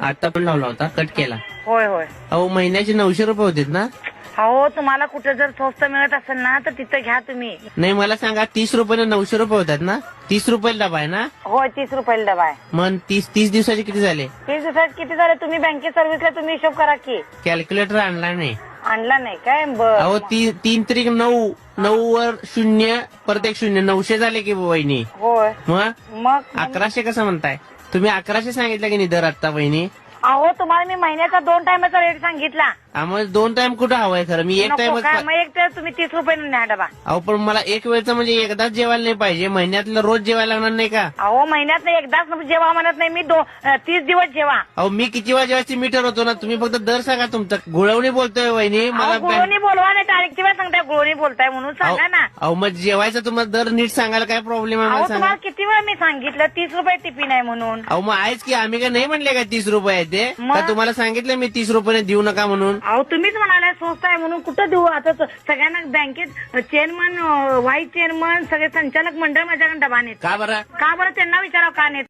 आता पण लावला होता, कट केला. होय होय. अहो महिन्याचे 900 रुपये होते ना. अहो तुम्हाला कुठे जर स्वस्त मिळत असेल ना तर तिथं घ्या तुम्ही. नाही मला सांगा, 30 रुपयाने 900 रुपये होतात ना. 30 रुपयाला डबा आहे ना. होय 30 रुपयाला डबा आहे. मग 30 दिवसाचे किती झाले? 30 दिवसात किती झाले? तुम्ही बँकेत सर्व्हिसला तुम्ही हिशोब करा की. कॅल्क्युलेटर आणला नाही. आणला नाही काय? बर. अहो 3 त्रिक 9, 9 वर 0 परत एक 0, 900 झाले की वहिनी. होय. मग 1100 कसं म्हणताय तुम्ही? 1100 सांगितलं की नाही दर आता वहिनी? अहो तुम्हाला मी महिन्याचा 2 टायमाचा रेट सांगितला. आम्हाला 2 टाइम कुठं हवाय खरं? मी एक नको टाइमच. काय? मग एक तर तुम्ही 30 रुपयाने न्या डबा. अहो पण मला एक वेळचं म्हणजे एकदाच जेवायला नाही पाहिजे, महिन्यातलं रोज जेवायला लागणार नाही का? अहो महिन्यात एकदाच जेवा म्हणत नाही मी 30 दिवस जेवा. अहो मी किती वेळा जेवायची मीटर होतो ना. तुम्ही फक्त दर सांगा तुमचा. गुळवणी बोलतोय वहिनी मला. गुळोनी बोलवा नाही तारीख वेळ सांगताय गुळोनी बोलताय म्हणून सांगा ना. अहो मग जेवायचा तुम्हाला दर नीट सांगायला काय प्रॉब्लेम आहे अहो मला सांगा. तुम्हाला किती वेळ मी सांगितलं 30 रुपये टिफिन आहे म्हणून. अहो मग आहेच की, आम्ही काय नाही म्हणले का 30 रुपये आहे ते? मग? का तुम्हाला सांगितलं मी 30 रुपयाने देऊ नका म्हणून? अहो तुम्हीच म्हणाला स्वस्त आहे म्हणून कुठं देऊ आता? सगळ्यांना बँकेत चेअरमन, व्हाईस चेअरमन, सगळे संचालक मंडळ माझ्याकडे डबा नेत. का बरं? का बरं? त्यांना विचारावं का नेत.